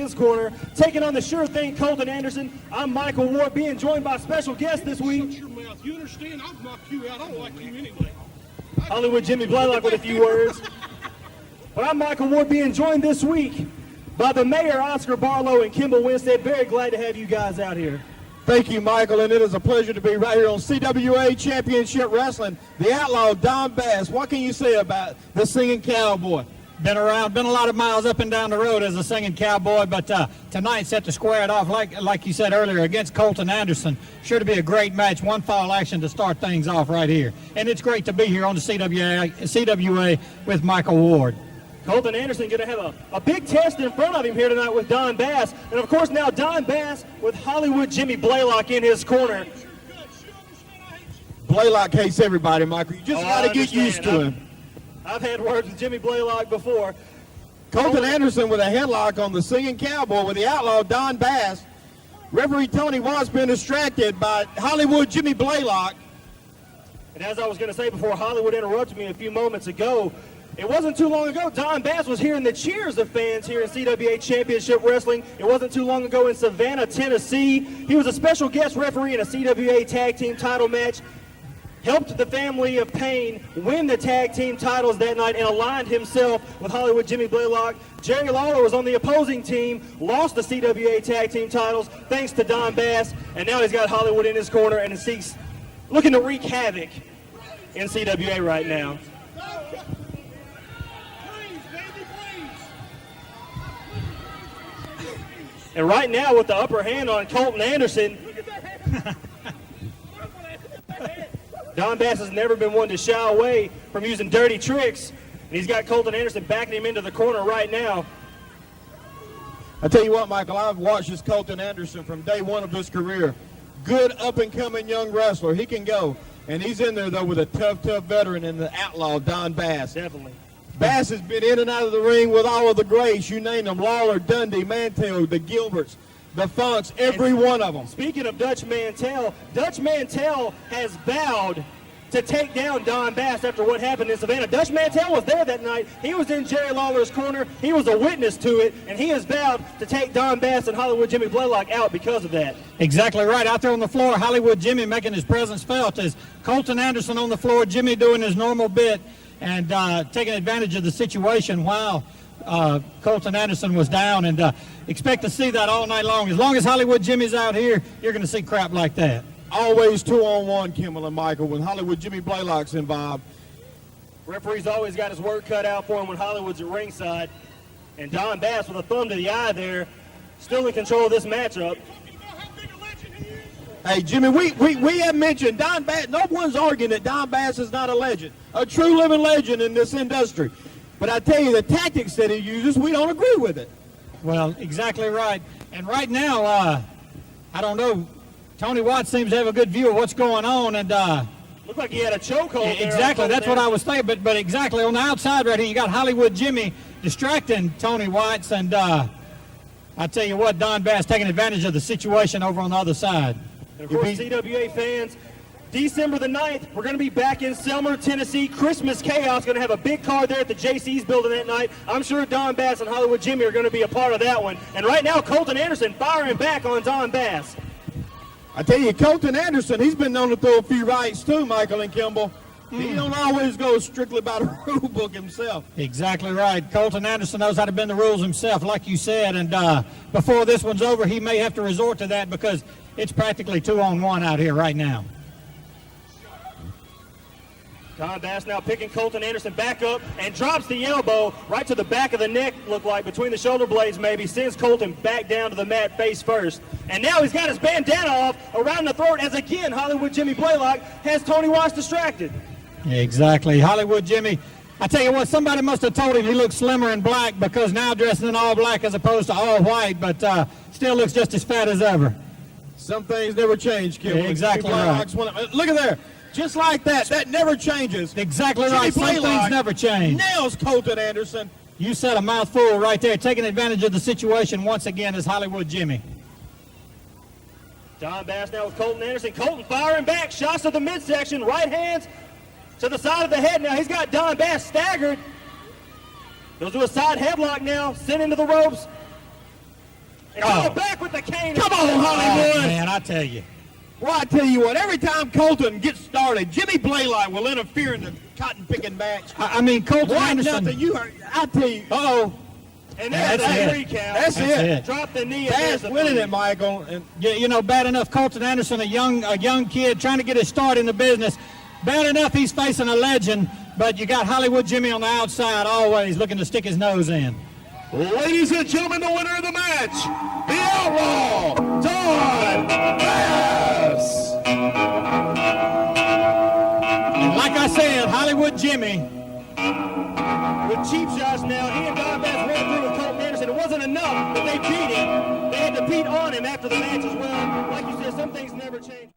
his corner, taking on the sure thing, Colton Anderson. I'm Michael Ward, being joined by special guest this week. Shut your mouth. You understand? I'll knock you out. I don't like you anyway. Hollywood Jimmy Blaylock with a few words. But I'm Michael Ward, being joined this week by the mayor, Oscar Barlow, and Kimball Winstead. Very glad to have you guys out here. Thank you, Michael, and it is a pleasure to be right here on CWA Championship Wrestling. The outlaw, Don Bass. What can you say about the singing cowboy? Been around, been a lot of miles up and down the road as a singing cowboy, but tonight set to square it off, like you said earlier, against Colton Anderson. Sure to be a great match, one fall action to start things off right here. And it's great to be here on the CWA with Michael Ward. Colton Anderson going to have a big test in front of him here tonight with Don Bass. And, of course, now Don Bass with Hollywood Jimmy Blaylock in his corner. Blaylock hates everybody, Michael. You just got to get used to him. I've had words with Jimmy Blaylock before. Colton Anderson with a headlock on the singing cowboy with the outlaw, Don Bass. Referee Tony Watts been distracted by Hollywood Jimmy Blaylock. And as I was going to say before Hollywood interrupted me a few moments ago, it wasn't too long ago Don Bass was hearing the cheers of fans here in CWA Championship Wrestling. It wasn't too long ago in Savannah, Tennessee. He was a special guest referee in a CWA Tag Team title match, helped the family of Pain win the tag team titles that night, and aligned himself with Hollywood Jimmy Blaylock. Jerry Lawler was on the opposing team, lost the CWA tag team titles thanks to Don Bass, and now he's got Hollywood in his corner, and he's looking to wreak havoc in CWA right now. And right now, with the upper hand on Colton Anderson, Don Bass has never been one to shy away from using dirty tricks. And he's got Colton Anderson backing him into the corner right now. I tell you what, Michael, I've watched this Colton Anderson from day one of his career. Good up-and-coming young wrestler. He can go. And he's in there, though, with a tough veteran in the outlaw, Don Bass. Definitely. Bass has been in and out of the ring with all of the greats. You name them, Lawler, Dundee, Mantell, the Gilberts, the Funks, every one of them. Speaking of Dutch Mantell has vowed to take down Don Bass after what happened in Savannah. Dutch Mantell was there that night. He was in Jerry Lawler's corner. He was a witness to it, and he has vowed to take Don Bass and Hollywood Jimmy Blaylock out because of that. Exactly right. Out there on the floor, Hollywood Jimmy making his presence felt as Colton Anderson on the floor, Jimmy doing his normal bit and taking advantage of the situation while Colton Anderson was down, and expect to see that all night long. As long as Hollywood Jimmy's out here, you're going to see crap like that. Always 2-on-1, Kimball and Michael, when Hollywood Jimmy Blaylock's involved. Referee's always got his work cut out for him when Hollywood's at ringside. And Don Bass with a thumb to the eye there, still in control of this matchup. Hey, Jimmy, we have mentioned Don Bass. No one's arguing that Don Bass is not a legend, a true living legend in this industry. But I tell you, the tactics that he uses, we don't agree with it. Well, exactly right. And right now, I don't know, Tony Watts seems to have a good view of what's going on, and looked like he had a chokehold there. Exactly, that's what I was thinking, but exactly on the outside right here, you got Hollywood Jimmy distracting Tony Watts, and I tell you what, Don Bass taking advantage of the situation over on the other side. And of course, CWA fans, December the 9th, we're going to be back in Selmer, Tennessee. Christmas Chaos going to have a big card there at the JC's building that night. I'm sure Don Bass and Hollywood Jimmy are going to be a part of that one. And right now, Colton Anderson firing back on Don Bass. I tell you, Colton Anderson, he's been known to throw a few rights too, Michael and Kimball. He don't always go strictly by the rule book himself. Exactly right. Colton Anderson knows how to bend the rules himself, like you said, and before this one's over, he may have to resort to that because it's practically 2-on-1 out here right now. Don Bass now picking Colton Anderson back up and drops the elbow right to the back of the neck, look like, between the shoulder blades maybe, sends Colton back down to the mat face first. And now he's got his bandana off around the throat as again Hollywood Jimmy Blaylock has Tony Watts distracted. Exactly. Hollywood Jimmy, I tell you what, somebody must have told him he looks slimmer in black because now dressing in all black as opposed to all white, but still looks just as fat as ever. Some things never change, Kimball. Yeah, exactly right. Look at there. Just like that. That never changes. Exactly right. Some things never change. Nails Colton Anderson. You said a mouthful right there. Taking advantage of the situation once again is Hollywood Jimmy. Don Bass now with Colton Anderson. Colton firing back. Shots to the midsection. Right hands to the side of the head now. He's got Don Bass staggered. Goes to a side headlock now. Sent into the ropes. And Oh. back with the cane. Come on, Hollywood. Man, I tell you. Well, I tell you what, every time Colton gets started, Jimmy Blaylock will interfere in the cotton picking match. I mean, Colton Why Anderson. nothing? You heard, I tell you. Uh-oh. And That's there's it. a recount. That's it. Drop the knee. and That's there's the winning three. it, Michael. And You know, bad enough Colton Anderson, a young kid trying to get his start in the business. Bad enough he's facing a legend, but you got Hollywood Jimmy on the outside always looking to stick his nose in. Ladies and gentlemen, the winner of the match, the Outlaw, Don Bass. And like I said, Hollywood Jimmy, With cheap shots now, he and Don Bass went through with Colton Anderson. It wasn't enough that they beat him. They had to beat on him after the match as well. Like you said, some things never change.